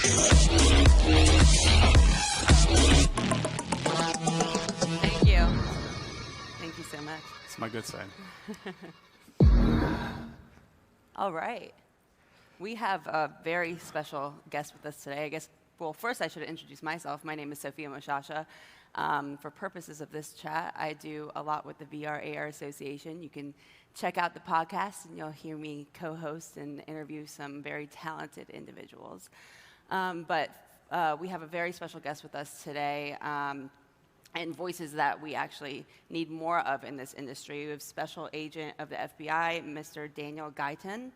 Thank you. Thank you so much. It's my good side. All right. We have a very special guest with us today. I guess, well, first I should introduce myself. My name is Sophia Moshasha. For purposes of this chat, I do a lot with the VRARA Association. You can check out the podcast, and you'll hear me co-host and interview some very talented individuals. But we have a very special guest with us today, and voices that we actually need more of in this industry. We have Special Agent of the FBI, Mr. Daniel Guyton.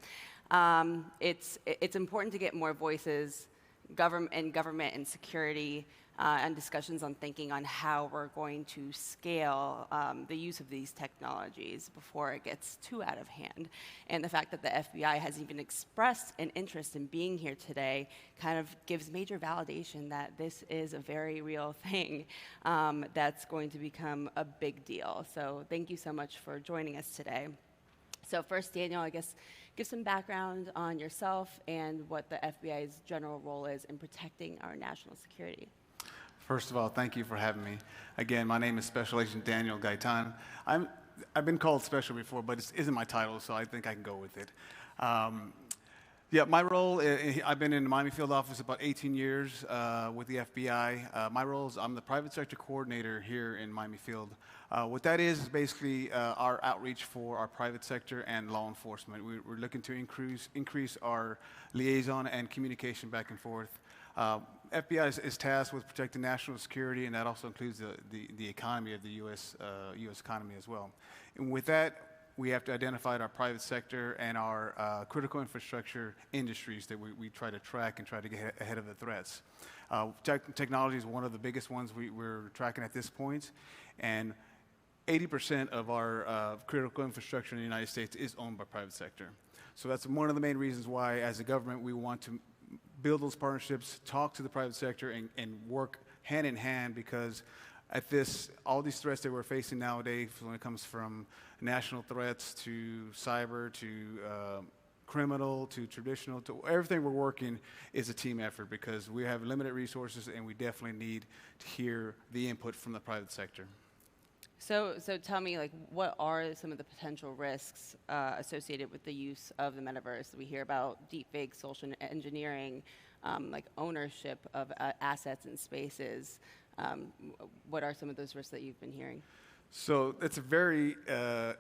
It's important to get more voices in government and security, and discussions on thinking on how we're going to scale the use of these technologies before it gets too out of hand. And the fact that the FBI has even expressed an interest in being here today kind of gives major validation that this is a very real thing that's going to become a big deal. So thank you so much for joining us today. So first, Daniel, I guess, give some background on yourself and what the FBI's general role is in protecting our national security. First of all, thank you for having me. Again, my name is Special Agent Daniel Guyton. I've been called Special before, but it isn't my title, so I think I can go with it. Yeah, my role, I've been in the Miami field office about 18 years with the FBI. My role is I'm the private sector coordinator here in Miami field. What that is basically our outreach for our private sector and law enforcement. We're looking to increase our liaison and communication back and forth. FBI is tasked with protecting national security, and that also includes the economy of the U.S. Economy as well. And with that, we have to identify our private sector and our critical infrastructure industries that we try to track and try to get ahead of the threats. Technology is one of the biggest ones we're tracking at this point, and 80% of our critical infrastructure in the United States is owned by private sector. So that's one of the main reasons why, as a government, we want to build those partnerships, talk to the private sector, and work hand in hand, because at all these threats that we're facing nowadays, when it comes from national threats to cyber to criminal to traditional to everything we're working is a team effort, because we have limited resources and we definitely need to hear the input from the private sector. So tell me, like, what are some of the potential risks associated with the use of the metaverse? We hear about deepfake, social engineering, like ownership of assets and spaces. What are some of those risks that you've been hearing? So it's a very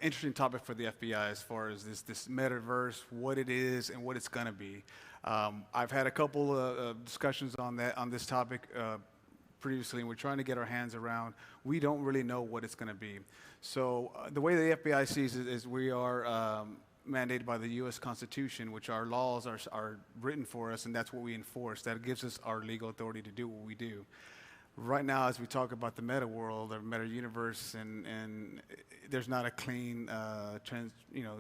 interesting topic for the FBI as far as this metaverse, what it is and what it's going to be. I've had a couple of discussions on this topic previously, and we're trying to get our hands around. We don't really know what it's going to be. So the way the FBI sees it is we are mandated by the U.S. Constitution, which our laws are written for us, and that's what we enforce. That gives us our legal authority to do what we do. Right now, as we talk about the meta world or meta universe, and there's not a clean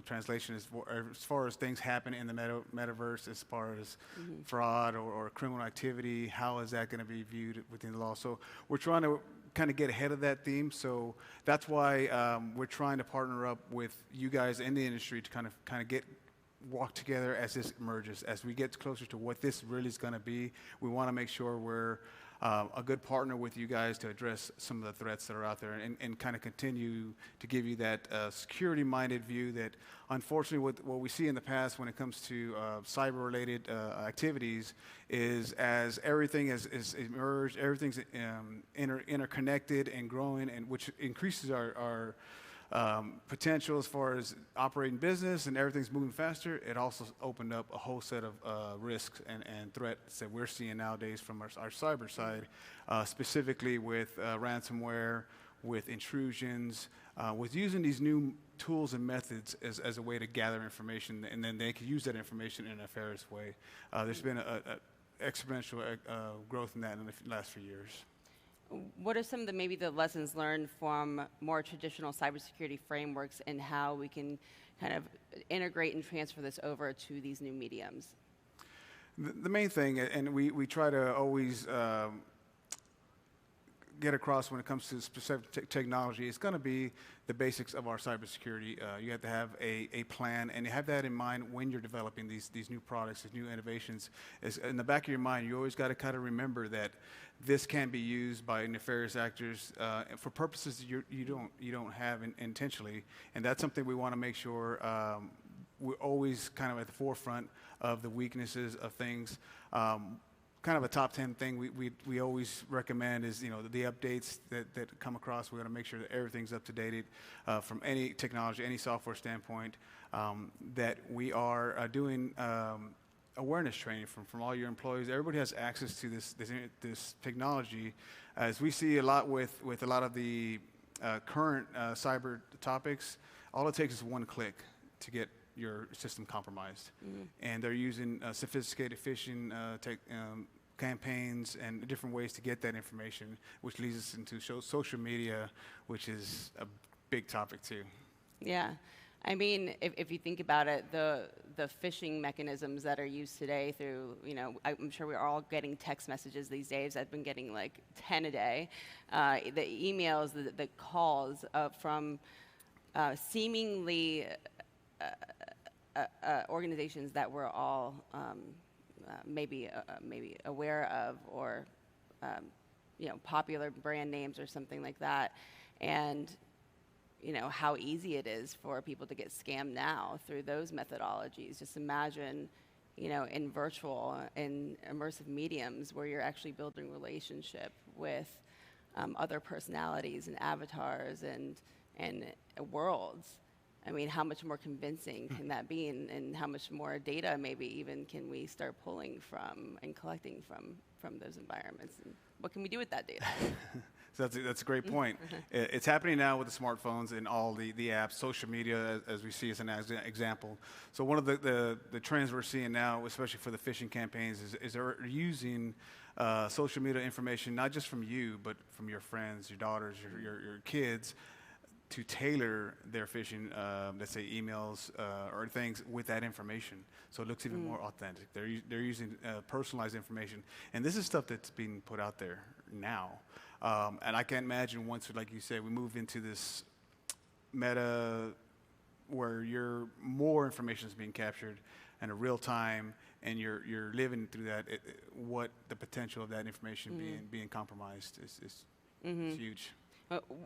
translation as far as things happen in the metaverse, as far as fraud or criminal activity. How is that going to be viewed within the law? So we're trying to kind of get ahead of that theme. So that's why we're trying to partner up with you guys in the industry to kind of walk together as this emerges. As we get closer to what this really is going to be, we want to make sure we're a good partner with you guys to address some of the threats that are out there, and kind of continue to give you that security-minded view that, unfortunately, what we see in the past when it comes to cyber-related activities is, as everything is emerged, everything's interconnected and growing, and which increases our potential as far as operating business, and everything's moving faster. It also opened up a whole set of risks and threats that we're seeing nowadays from our cyber side, specifically with ransomware, with intrusions, with using these new tools and methods as a way to gather information, and then they can use that information in a nefarious way. There's been an exponential growth in that in the last few years. What are some of maybe the lessons learned from more traditional cybersecurity frameworks, and how we can kind of integrate and transfer this over to these new mediums? The main thing, and we try to always get across when it comes to specific technology is going to be the basics of our cybersecurity. You have to have a plan, and you have that in mind when you're developing these new products, these new innovations. In the back of your mind, you always got to kind of remember that this can be used by nefarious actors for purposes you don't have intentionally, and that's something we want to make sure we're always kind of at the forefront of the weaknesses of things. Kind of a top 10 thing we always recommend is, the updates that come across. We want to make sure that everything's up to date from any technology, any software standpoint, that we are doing awareness training from all your employees. Everybody has access to this technology. As we see a lot with a lot of the current cyber topics, all it takes is one click to get your system compromised. And they're using sophisticated phishing campaigns and different ways to get that information, which leads us into social media, which is a big topic too. Yeah. I mean, if you think about it, the phishing mechanisms that are used today through, I'm sure we're all getting text messages these days. I've been getting like 10 a day. The emails, the calls from seemingly organizations that we're all maybe aware of, or popular brand names or something like that, and how easy it is for people to get scammed now through those methodologies. Just imagine, in virtual and immersive mediums where you're actually building relationship with other personalities and avatars and worlds. I mean, how much more convincing can that be, and how much more data maybe even can we start pulling from and collecting from those environments? And what can we do with that data? So that's a great point. It's happening now with the smartphones and all the apps, social media, as we see as an example. So one of the trends we're seeing now, especially for the phishing campaigns, is they're using social media information, not just from you, but from your friends, your daughters, your kids, to tailor their phishing, let's say emails or things with that information, so it looks even more authentic. They're using personalized information, and this is stuff that's being put out there now. And I can't imagine once, like you said, we move into this meta where more information is being captured in a real time, and you're living through that. What the potential of that information being compromised is huge.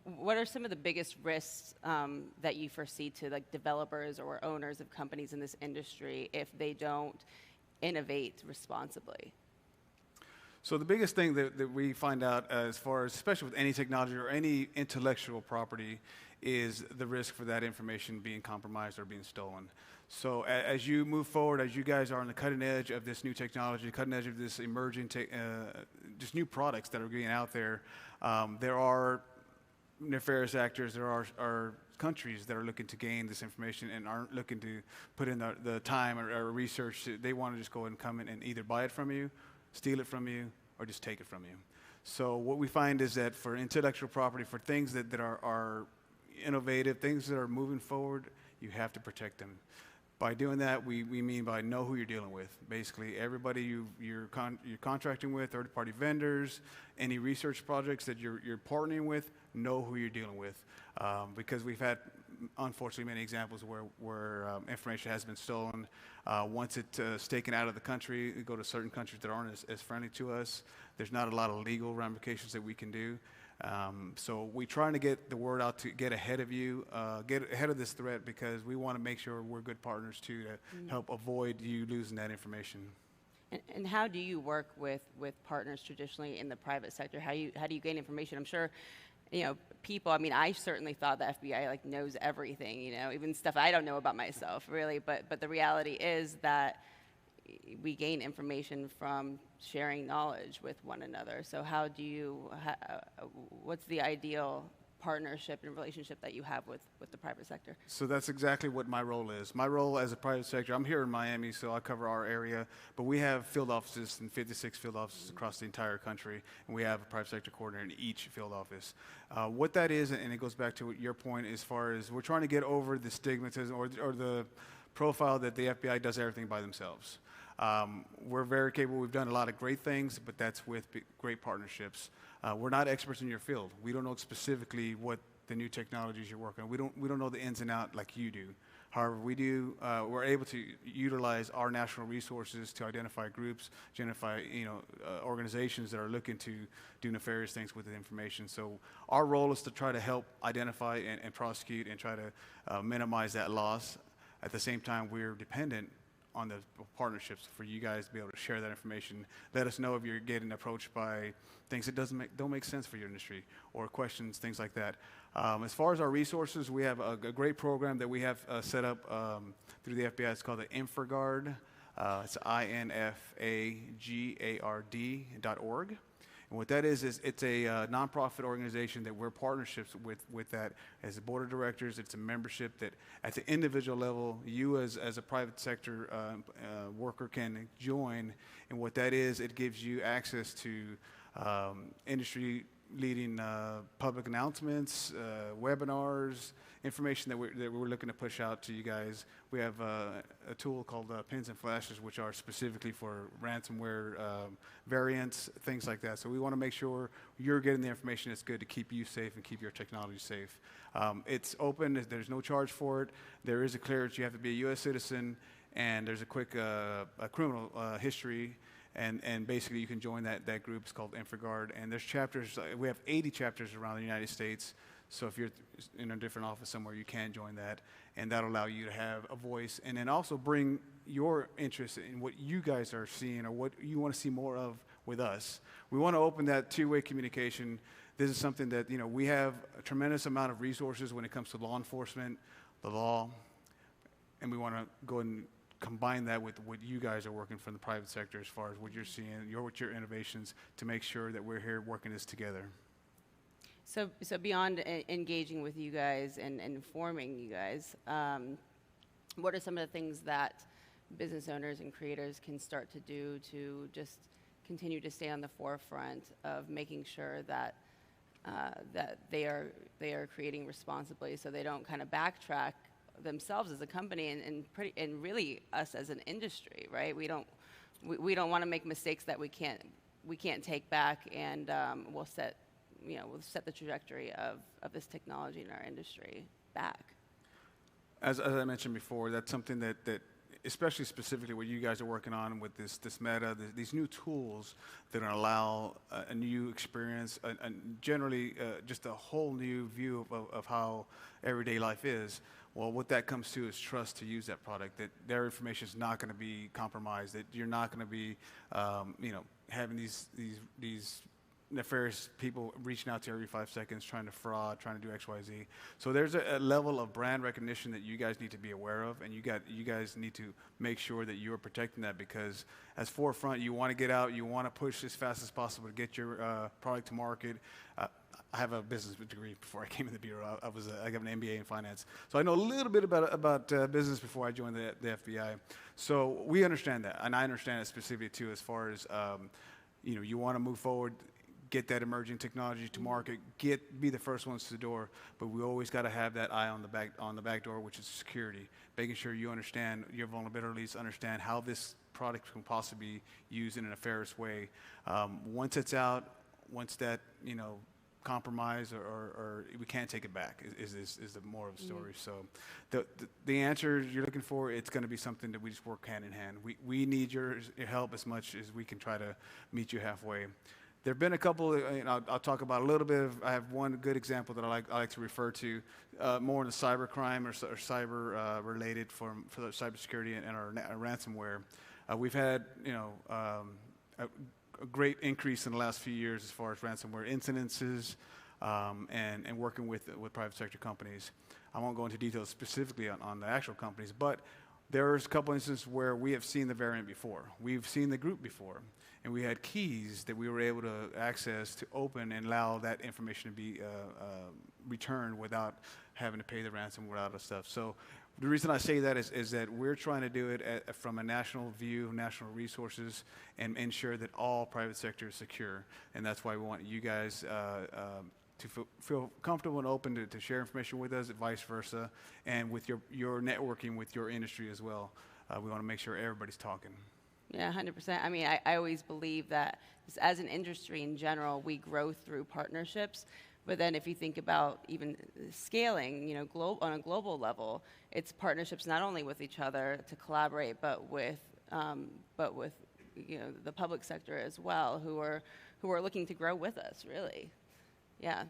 What are some of the biggest risks that you foresee to like developers or owners of companies in this industry if they don't innovate responsibly? So the biggest thing that we find out as far as, especially with any technology or any intellectual property, is the risk for that information being compromised or being stolen. So as you move forward, as you guys are on the cutting edge of this new technology, cutting edge of this emerging, just new products that are getting out there, there are nefarious actors, there are countries that are looking to gain this information and aren't looking to put in the time or research. They want to just go and come in and either buy it from you, steal it from you, or just take it from you. So what we find is that for intellectual property, for things that are innovative, things that are moving forward, you have to protect them. By doing that, we mean by know who you're dealing with. Basically, everybody you're contracting with, third-party vendors, any research projects that you're partnering with, know who you're dealing with. Because we've had, unfortunately, many examples where information has been stolen. Once it's taken out of the country, we go to certain countries that aren't as friendly to us. There's not a lot of legal ramifications that we can do. So we're trying to get the word out to get ahead of you, get ahead of this threat, because we want to make sure we're good partners too to help avoid you losing that information. And how do you work with partners traditionally in the private sector? How do you gain information? I'm sure, people, I mean, I certainly thought the FBI knows everything, even stuff I don't know about myself, really. But the reality is that we gain information from sharing knowledge with one another. So how do you, what's the ideal partnership and relationship that you have with the private sector? So that's exactly what my role is. My role as a private sector, I'm here in Miami, so I cover our area, but we have field offices in 56 field offices across the entire country, and we have a private sector coordinator in each field office. What that is, and it goes back to your point as far as we're trying to get over the stigmatism or the profile that the FBI does everything by themselves. We're very capable. We've done a lot of great things, but that's with great partnerships. We're not experts in your field. We don't know specifically what the new technologies you're working on. We don't know the ins and outs like you do. However, we're able to utilize our national resources to identify groups, identify organizations that are looking to do nefarious things with the information. So our role is to try to help identify and prosecute and try to minimize that loss. At the same time, we're dependent on the partnerships for you guys to be able to share that information. Let us know if you're getting approached by things that don't make sense for your industry, or questions, things like that. As far as our resources, we have a great program that we have set up through the FBI. It's called the InfraGard. It's infagard.org. And what that is it's a nonprofit organization that we're partnerships with that as a board of directors. It's a membership that at the individual level, you as a private sector worker can join. And what that is, it gives you access to industry leading public announcements, webinars, information that we're looking to push out to you guys. We have a tool called Pins and Flashes, which are specifically for ransomware variants, things like that. So we want to make sure you're getting the information that's good to keep you safe and keep your technology safe. It's open. There's no charge for it. There is a clearance. You have to be a U.S. citizen, and there's a quick criminal history. And basically, you can join that group. It's called InfraGard. And there's chapters. We have 80 chapters around the United States. So if you're in a different office somewhere, you can join that. And that'll allow you to have a voice. And then also bring your interest in what you guys are seeing or what you want to see more of with us. We want to open that two-way communication. This is something that, we have a tremendous amount of resources when it comes to law enforcement, the law. And we want to go and combine that with what you guys are working from the private sector as far as what you're seeing, with your innovations, to make sure that we're here working this together. So beyond engaging with you guys and informing you guys, what are some of the things that business owners and creators can start to do to just continue to stay on the forefront of making sure that that they are creating responsibly, so they don't kind of backtrack themselves as a company and really us as an industry, right? We don't want to make mistakes that we can't take back, and we'll set the trajectory of this technology in our industry back. As I mentioned before, that's something that especially specifically what you guys are working on with this meta, these new tools that allow a new experience, and generally just a whole new view of how everyday life is. Well, what that comes to is trust to use that product, that their information is not going to be compromised, that you're not going to be, having these nefarious people reaching out to you every 5 seconds, trying to fraud, trying to do X, Y, Z. So there's a level of brand recognition that you guys need to be aware of, and you guys need to make sure that you are protecting that, because as forefront, you want to get out, you want to push as fast as possible to get your product to market. I have a business degree before I came in the bureau. I got an MBA in finance, so I know a little bit about business before I joined the FBI. So we understand that, and I understand it specifically too, as far as you want to move forward, get that emerging technology to market, be the first ones to the door, but we always got to have that eye on the back door, which is security, making sure you understand your vulnerabilities, understand how this product can possibly be used in a nefarious way. Once it's out, once that compromise or we can't take it back is the moral of the story. So the answer you're looking for, it's going to be something that we just work hand in hand. We need your help as much as we can try to meet you halfway. There have been a couple, I'll talk about a little bit I have one good example that I like to refer to, more in the cyber crime or cyber related for the cybersecurity and our ransomware. We've had, a great increase in the last few years as far as ransomware incidences and working with private sector companies. I won't go into details specifically on the actual companies, but there's a couple instances where we have seen the variant before. We've seen the group before, and we had keys that we were able to access to open and allow that information to be returned without having to pay the ransom, without the stuff. So the reason I say that is that we're trying to do it from a national view, national resources, and ensure that all private sector is secure. And that's why we want you guys to feel comfortable and open to share information with us, and vice versa, and with your networking with your industry as well. We want to make sure everybody's talking. Yeah, 100%. I mean, I always believe that just as an industry in general, we grow through partnerships. But then if you think about even scaling, on a global level, it's partnerships not only with each other to collaborate, but with the public sector as well, who are looking to grow with us, really. Yeah.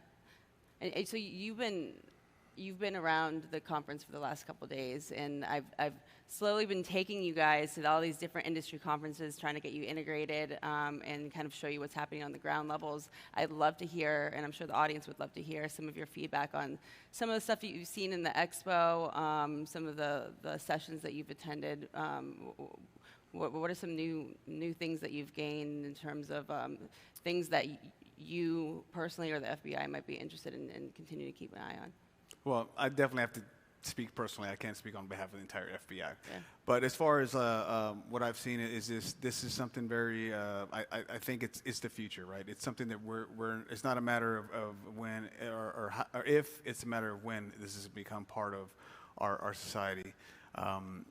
And so you've been around the conference for the last couple of days, and I've slowly been taking you guys to all these different industry conferences, trying to get you integrated and kind of show you what's happening on the ground levels. I'd love to hear, and I'm sure the audience would love to hear, some of your feedback on some of the stuff that you've seen in the expo, some of the sessions that you've attended. What are some new things that you've gained in terms of things that you personally or the FBI might be interested in and continue to keep an eye on? Well, I definitely have to speak personally. I can't speak on behalf of the entire FBI. Yeah. But as far as what I've seen is this is something very. I think it's the future, right? It's something that we're. It's not a matter of when or if. It's a matter of when this has become part of our society.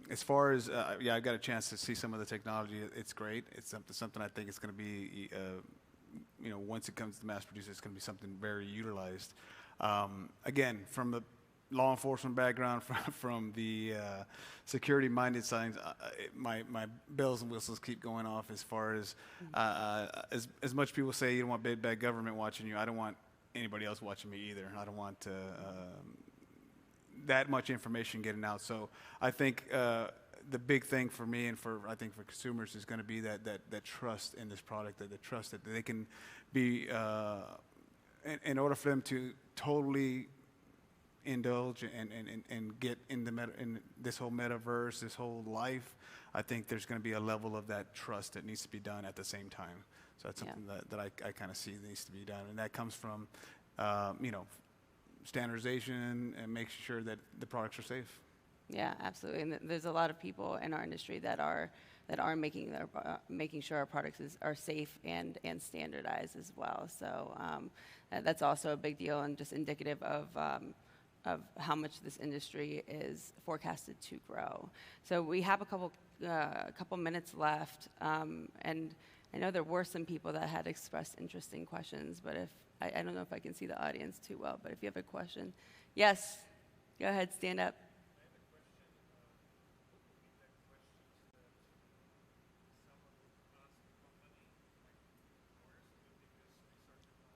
As far as I got a chance to see some of the technology. It's great. It's something I think it's going to be. Once it comes to mass produce, it's going to be something very utilized. Again, from the law enforcement background, from the security-minded side, my bells and whistles keep going off as far as as much people say you don't want big bad government watching you. I don't want anybody else watching me either. I don't want that much information getting out. So I think the big thing for me and for consumers is going to be that trust in this product, that the trust that they can be. In order for them to totally indulge and get in this whole metaverse, this whole life, I think there's going to be a level of that trust that needs to be done at the same time. So that's something that I kind of see needs to be done, and that comes from standardization and making sure that the products are safe. Yeah, absolutely. And there's a lot of people in our industry that are making sure our products are safe and standardized as well. So that's also a big deal and just indicative of how much this industry is forecasted to grow. So we have a couple minutes left, and I know there were some people that had expressed interesting questions, but if I don't know if I can see the audience too well, but if you have a question, yes, go ahead, stand up.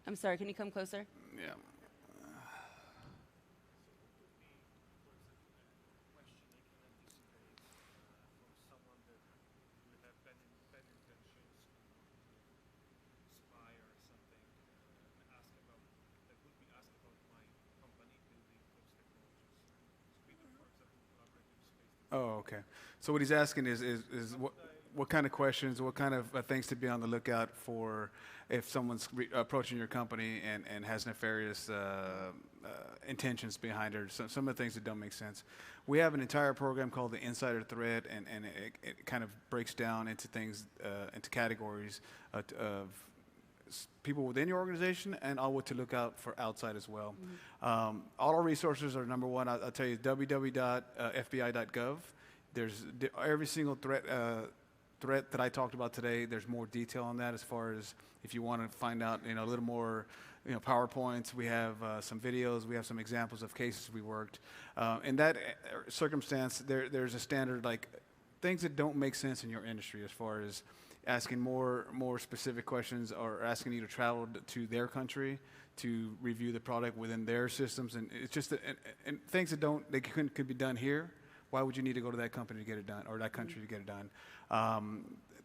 I'm sorry, can you come closer? Yeah. Oh, okay. So what he's asking is what kind of questions, what kind of things to be on the lookout for if someone's approaching your company and has nefarious intentions behind her, some of the things that don't make sense. We have an entire program called the Insider Threat, and it kind of breaks down into things, into categories of people within your organization and all what to look out for outside as well. Mm-hmm. All our resources are, number one, I'll tell you, www.fbi.gov. There's every single threat that I talked about today. There's more detail on that as far as if you want to find out, a little more, PowerPoints. We have some videos. We have some examples of cases we worked. In that circumstance, there's a standard, like things that don't make sense in your industry as far as asking more specific questions or asking you to travel to their country to review the product within their systems. And it's just and things that could be done here. Why would you need to go to that company to get it done, or that country to get it done?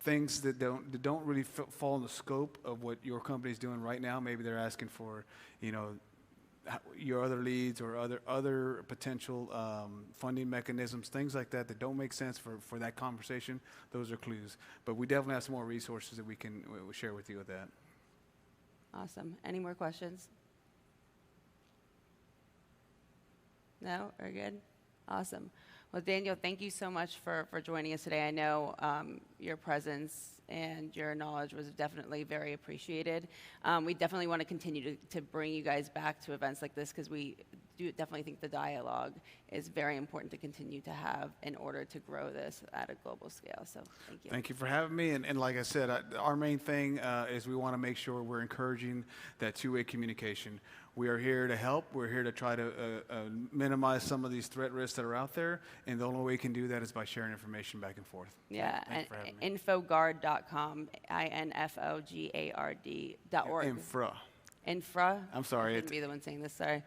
Things that don't really fall in the scope of what your company is doing right now. Maybe they're asking for, your other leads or other potential funding mechanisms, things like that don't make sense for that conversation. Those are clues. But we definitely have some more resources that we'll share with you with that. Awesome. Any more questions? No? Are good? Awesome. Well, Daniel, thank you so much for joining us today. I know your presence and your knowledge was definitely very appreciated. We definitely want to continue to bring you guys back to events like this because we do definitely think the dialogue is very important to continue to have in order to grow this at a global scale. So thank you. Thank you for having me. And like I said, our main thing is we want to make sure we're encouraging that two-way communication. We are here to help. We're here to try to minimize some of these threat risks that are out there. And the only way we can do that is by sharing information back and forth. Yeah, Thank you for having me. infogard.com, infogard.org. Infra? I'm sorry. I shouldn't be the one saying this, sorry.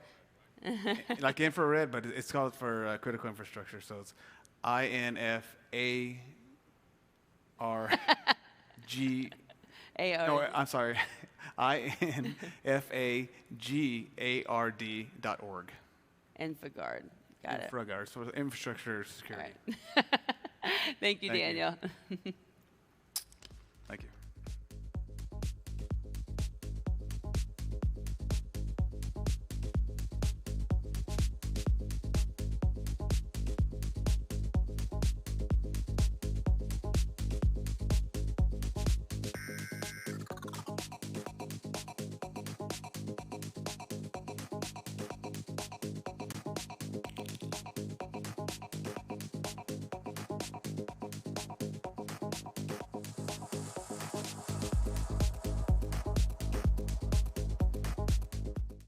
Like infrared, but it's called for critical infrastructure. So it's INFARG. No, I'm sorry. INFAGARD.org. Infogard. Got it. Infragard. So infrastructure security. All right. Thank you, Thank you. Daniel.